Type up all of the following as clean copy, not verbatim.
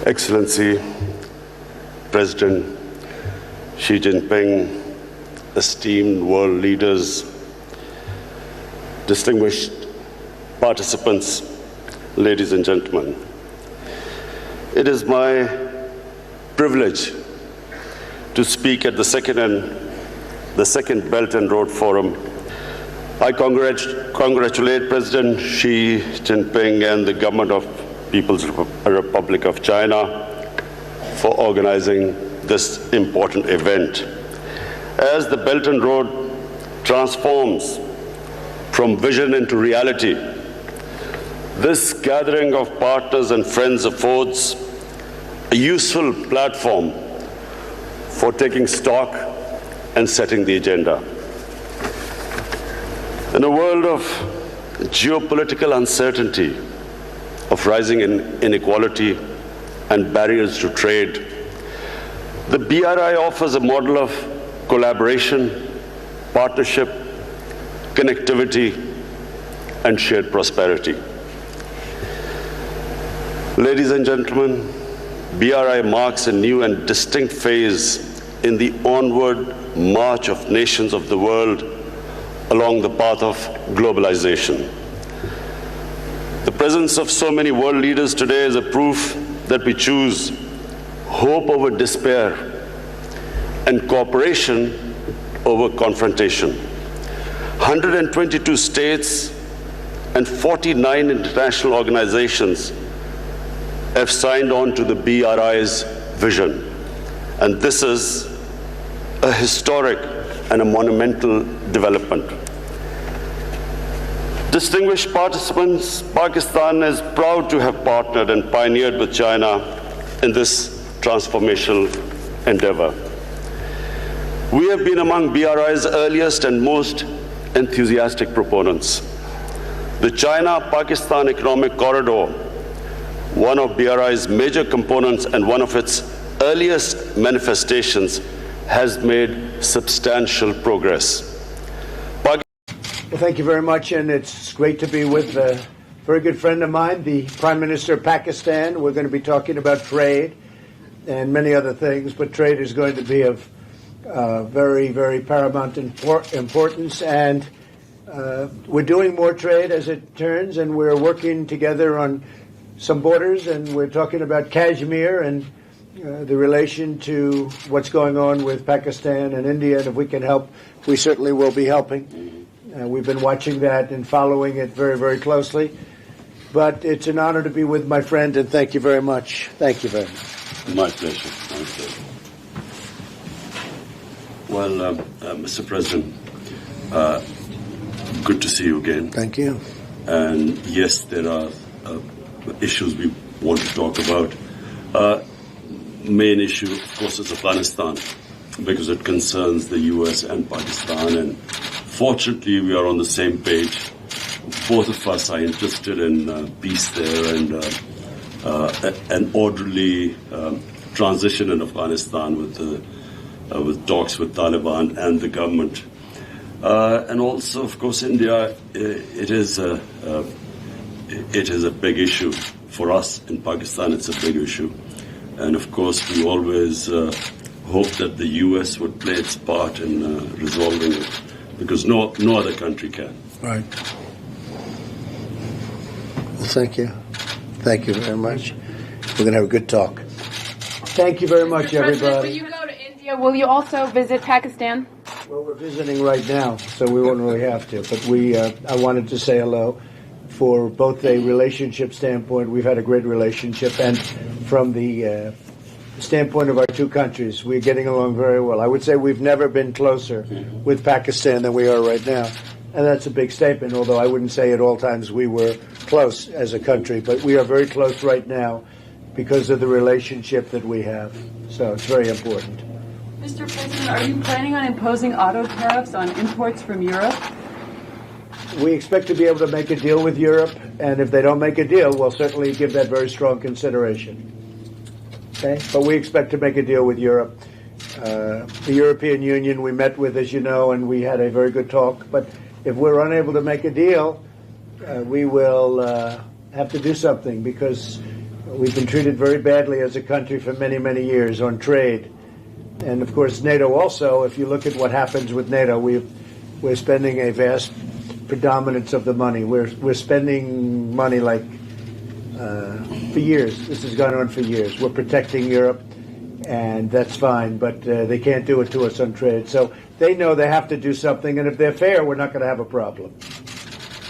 Excellency, President Xi Jinping, esteemed world leaders, distinguished participants, ladies and gentlemen, it is my privilege to speak at the second Belt and Road Forum. I congratulate President Xi Jinping and the government of People's Republic of China for organizing this important event. As the Belt and Road transforms from vision into reality, this gathering of partners and friends affords a useful platform for taking stock and setting the agenda. In a world of geopolitical uncertainty, of rising inequality and barriers to trade, the BRI offers a model of collaboration, partnership, connectivity, and shared prosperity. Ladies and gentlemen, BRI marks a new and distinct phase in the onward march of nations of the world along the path of globalization. The presence of so many world leaders today is a proof that we choose hope over despair, and cooperation over confrontation. 122 states and 49 international organizations have signed on to the BRI's vision. And this is a historic and a monumental development. Distinguished participants, Pakistan is proud to have partnered and pioneered with China in this transformational endeavor. We have been among BRI's earliest and most enthusiastic proponents. The China-Pakistan Economic Corridor, one of BRI's major components and one of its earliest manifestations, has made substantial progress. Well, thank you very much, and it's great to be with a very good friend of mine, the Prime Minister of Pakistan. We're going to be talking about trade and many other things, but trade is going to be of very, very paramount importance, and we're doing more trade as it turns, and we're working together on some borders, and we're talking about Kashmir and the relation to what's going on with Pakistan and India, and if we can help, we certainly will be helping. We've been watching that and following it very, very closely. But it's an honor to be with my friend, and thank you very much. Thank you very much. My pleasure. My pleasure. Well, Mr. President, good to see you again. Thank you. And yes, there are issues we want to talk about. Main issue, of course, is Afghanistan, because it concerns the U.S. and Pakistan, and fortunately, we are on the same page. Both of us are interested in peace there and an orderly transition in Afghanistan with talks with Taliban and the government. And also, of course, India. It is a big issue for us in Pakistan. It's a big issue, and of course, we always hope that the U.S. would play its part in resolving it, because no other country can. Right. Well, thank you. Thank you very much. We're going to have a good talk. Thank you very much, everybody. When you go to India, will you also visit Pakistan? Well, we're visiting right now, so we won't really have to. But I wanted to say hello. For both a relationship standpoint, we've had a great relationship, and from the standpoint of our two countries, we're getting along very well. I would say we've never been closer with Pakistan than we are right now. And that's a big statement, although I wouldn't say at all times we were close as a country. But we are very close right now because of the relationship that we have. So it's very important. Mr. President, are you planning on imposing auto tariffs on imports from Europe? We expect to be able to make a deal with Europe, and if they don't make a deal, we'll certainly give that very strong consideration. Okay? But we expect to make a deal with Europe. The European Union we met with, as you know, and we had a very good talk. But if we're unable to make a deal, we will have to do something, because we've been treated very badly as a country for many, many years on trade. And, of course, NATO also, if you look at what happens with NATO, we're spending a vast predominance of the money. We're spending money like for years. This has gone on for years. We're protecting Europe, and that's fine, but they can't do it to us on trade. So they know they have to do something, and if they're fair, we're not going to have a problem.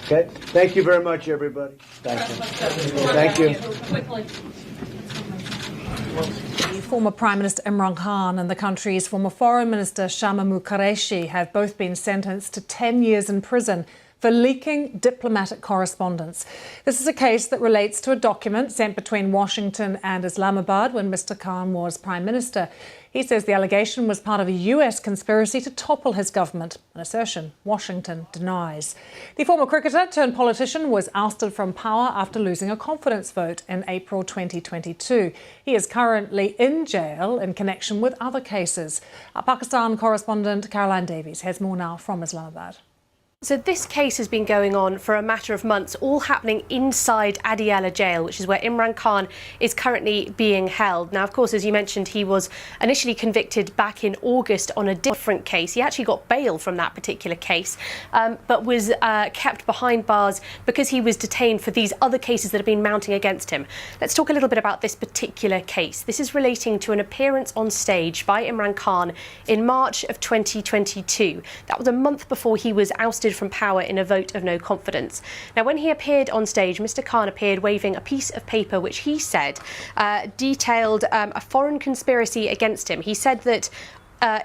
Okay? Thank you very much, everybody. Thank you. Thank you. Former Prime Minister Imran Khan and the country's former Foreign Minister Shamamu Qureshi have both been sentenced to 10 years in prison for leaking diplomatic correspondence. This is a case that relates to a document sent between Washington and Islamabad when Mr. Khan was Prime Minister. He says the allegation was part of a US conspiracy to topple his government, an assertion Washington denies. The former cricketer turned politician was ousted from power after losing a confidence vote in April 2022. He is currently in jail in connection with other cases. Our Pakistan correspondent Caroline Davies has more now from Islamabad. So this case has been going on for a matter of months, all happening inside Adiala jail, which is where Imran Khan is currently being held. Now, of course, as you mentioned, he was initially convicted back in August on a different case. He actually got bail from that particular case, but was kept behind bars because he was detained for these other cases that have been mounting against him. Let's talk a little bit about this particular case. This is relating to an appearance on stage by Imran Khan in March of 2022. That was a month before he was ousted from power in a vote of no confidence. Now, when he appeared on stage, Mr. Khan appeared waving a piece of paper which he said detailed a foreign conspiracy against him. He said that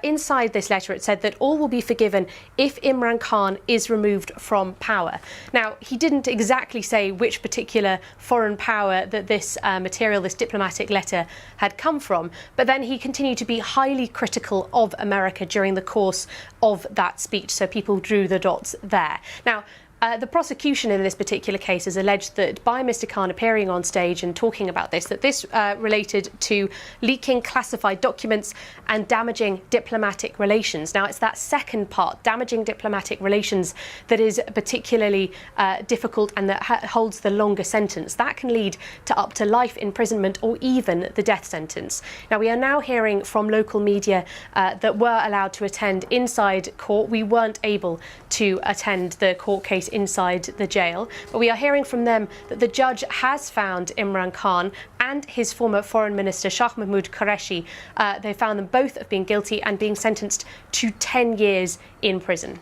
inside this letter, it said that all will be forgiven if Imran Khan is removed from power. Now, he didn't exactly say which particular foreign power that this material, this diplomatic letter, had come from, but then he continued to be highly critical of America during the course of that speech, so people drew the dots there. Now, the prosecution in this particular case has alleged that by Mr. Khan appearing on stage and talking about this, that this related to leaking classified documents and damaging diplomatic relations. Now, it's that second part, damaging diplomatic relations, that is particularly difficult and that holds the longer sentence. That can lead to up to life imprisonment or even the death sentence. Now, we are now hearing from local media that were allowed to attend inside court. We weren't able to attend the court case inside the jail, but we are hearing from them that the judge has found Imran Khan and his former foreign minister Shah Mahmood Qureshi. They found them both of being guilty and being sentenced to 10 years in prison.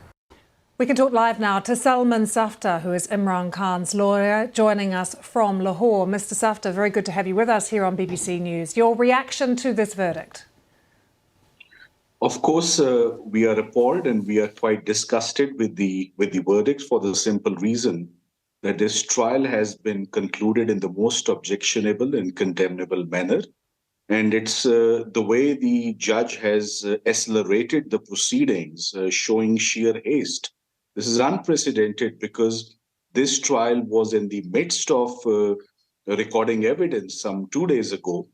We can talk live now to Salman Safta, who is Imran Khan's lawyer, joining us from Lahore. Mr. Safta, very good to have you with us here on BBC News. Your reaction to this verdict? Of course, we are appalled and we are quite disgusted with the verdict for the simple reason that this trial has been concluded in the most objectionable and condemnable manner. And it's the way the judge has accelerated the proceedings, showing sheer haste. This is unprecedented because this trial was in the midst of recording evidence some 2 days ago.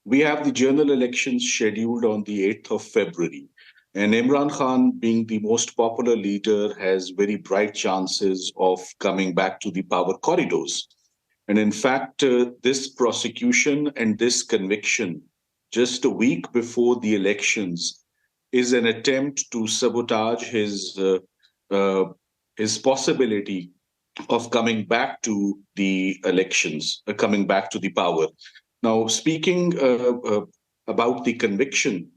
We have the general elections scheduled on the 8th of February. And Imran Khan, being the most popular leader, has very bright chances of coming back to the power corridors. And in fact, this prosecution and this conviction, just a week before the elections, is an attempt to sabotage his possibility of coming back to the elections, coming back to the power. Now, speaking about the conviction,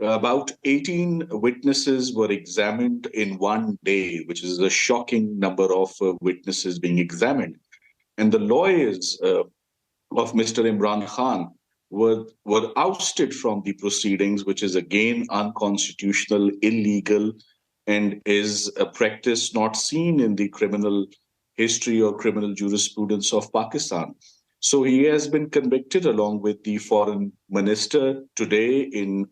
about 18 witnesses were examined in one day, which is a shocking number of witnesses being examined. And the lawyers of Mr. Imran Khan were ousted from the proceedings, which is again unconstitutional, illegal, and is a practice not seen in the criminal history or criminal jurisprudence of Pakistan. So he has been convicted along with the foreign minister today in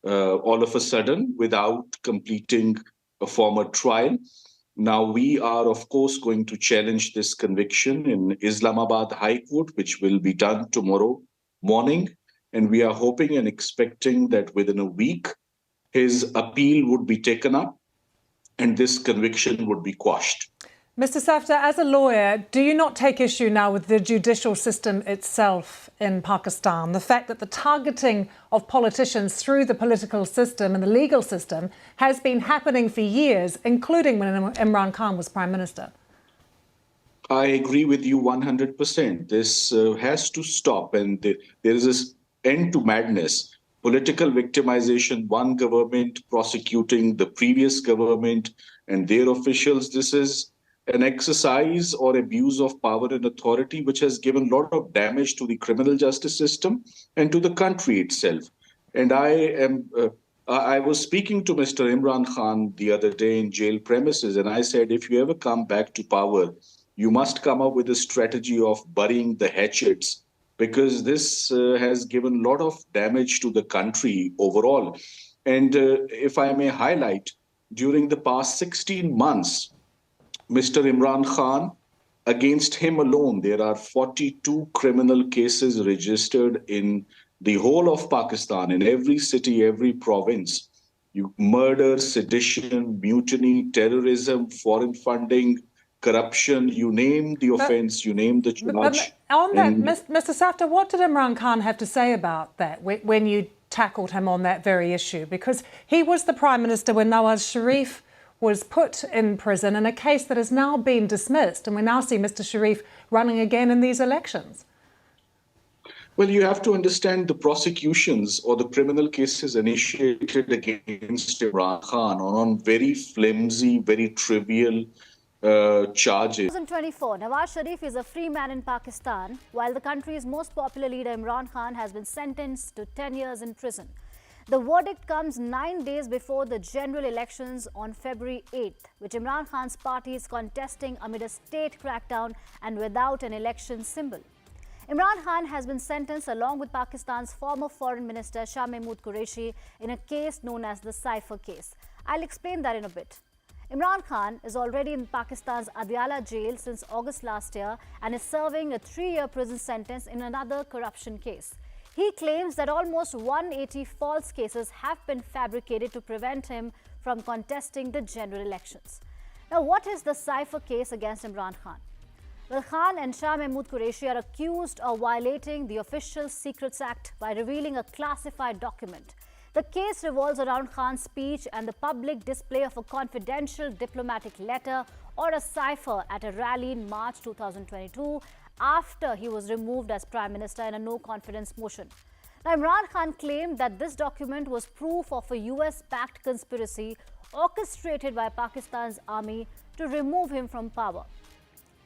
all of a sudden without completing a formal trial. Now we are, of course, going to challenge this conviction in Islamabad High Court, which will be done tomorrow morning. And we are hoping and expecting that within a week, his appeal would be taken up and this conviction would be quashed. Mr. Safta, as a lawyer, do you not take issue now with the judicial system itself in Pakistan? The fact that the targeting of politicians through the political system and the legal system has been happening for years, including when Imran Khan was Prime Minister. I agree with you 100%. This has to stop, and there is this end to madness. Political victimization, one government prosecuting the previous government and their officials. This is an exercise or abuse of power and authority, which has given a lot of damage to the criminal justice system and to the country itself. And I was speaking to Mr. Imran Khan the other day in jail premises, and I said, if you ever come back to power, you must come up with a strategy of burying the hatchets, because this has given a lot of damage to the country overall. And if I may highlight, during the past 16 months, Mr. Imran Khan, against him alone, there are 42 criminal cases registered in the whole of Pakistan, in every city, every province. Murder, sedition, mutiny, terrorism, foreign funding, corruption, you name the offense, you name the charge. On that, Mr. Safdar, what did Imran Khan have to say about that when you tackled him on that very issue? Because he was the Prime Minister when Nawaz Sharif was put in prison in a case that has now been dismissed, and we now see Mr. Sharif running again in these elections. Well, you have to understand the prosecutions or the criminal cases initiated against Imran Khan on very flimsy, very trivial charges. 2024, Nawaz Sharif is a free man in Pakistan, while the country's most popular leader Imran Khan has been sentenced to 10 years in prison. The verdict comes 9 days before the general elections on February 8th, which Imran Khan's party is contesting amid a state crackdown and without an election symbol. Imran Khan has been sentenced along with Pakistan's former Foreign Minister Shah Mahmood Qureshi in a case known as the Cypher case. I'll explain that in a bit. Imran Khan is already in Pakistan's Adiala jail since August last year and is serving a 3-year prison sentence in another corruption case. He claims that almost 180 false cases have been fabricated to prevent him from contesting the general elections. Now, what is the Cypher case against Imran Khan? Well, Khan and Shah Mahmood Qureshi are accused of violating the Official Secrets Act by revealing a classified document. The case revolves around Khan's speech and the public display of a confidential diplomatic letter or a cipher at a rally in March 2022 after he was removed as Prime Minister in a no-confidence motion. Now, Imran Khan claimed that this document was proof of a US-backed conspiracy orchestrated by Pakistan's army to remove him from power.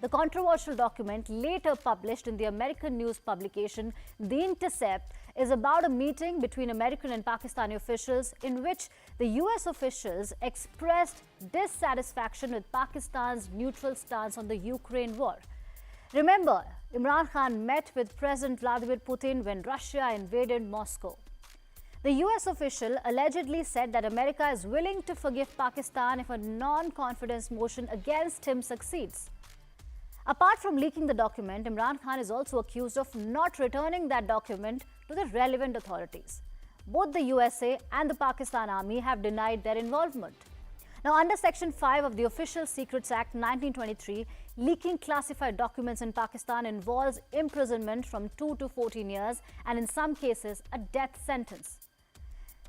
The controversial document, later published in the American news publication The Intercept, is about a meeting between American and Pakistani officials in which the US officials expressed dissatisfaction with Pakistan's neutral stance on the Ukraine war. Remember, Imran Khan met with President Vladimir Putin when Russia invaded Moscow. The US official allegedly said that America is willing to forgive Pakistan if a non-confidence motion against him succeeds. Apart from leaking the document, Imran Khan is also accused of not returning that document to the relevant authorities. Both the USA and the Pakistan Army have denied their involvement. Now, under Section 5 of the Official Secrets Act 1923, leaking classified documents in Pakistan involves imprisonment from 2 to 14 years and in some cases a death sentence.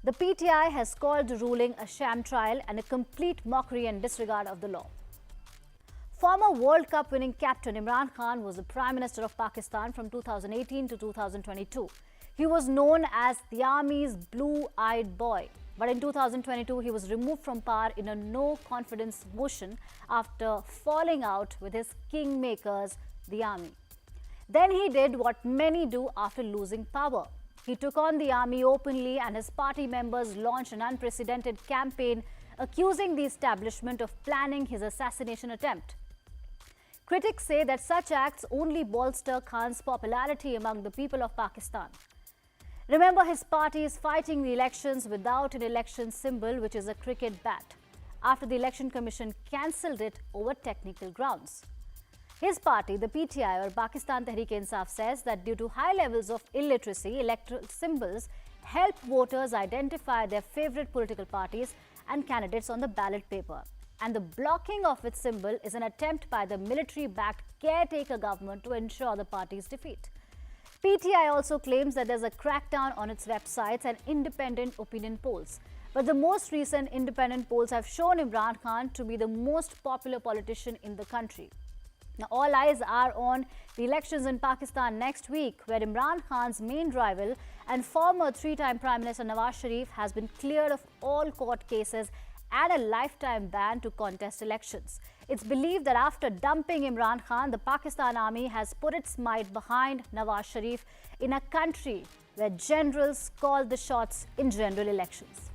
The PTI has called the ruling a sham trial and a complete mockery and disregard of the law. Former World Cup winning captain Imran Khan was the Prime Minister of Pakistan from 2018 to 2022. He was known as the army's blue-eyed boy. But in 2022, he was removed from power in a no-confidence motion after falling out with his kingmakers, the army. Then he did what many do after losing power. He took on the army openly and his party members launched an unprecedented campaign accusing the establishment of planning his assassination attempt. Critics say that such acts only bolster Khan's popularity among the people of Pakistan. Remember, his party is fighting the elections without an election symbol, which is a cricket bat, after the Election Commission cancelled it over technical grounds. His party, the PTI or Pakistan Tehreek-e-Insaf, says that due to high levels of illiteracy, electoral symbols help voters identify their favourite political parties and candidates on the ballot paper. And the blocking of its symbol is an attempt by the military-backed caretaker government to ensure the party's defeat. PTI also claims that there's a crackdown on its websites and independent opinion polls. But the most recent independent polls have shown Imran Khan to be the most popular politician in the country. Now, all eyes are on the elections in Pakistan next week, where Imran Khan's main rival and former 3-time Prime Minister Nawaz Sharif has been cleared of all court cases and a lifetime ban to contest elections. It's believed that after dumping Imran Khan, the Pakistan Army has put its might behind Nawaz Sharif in a country where generals call the shots in general elections.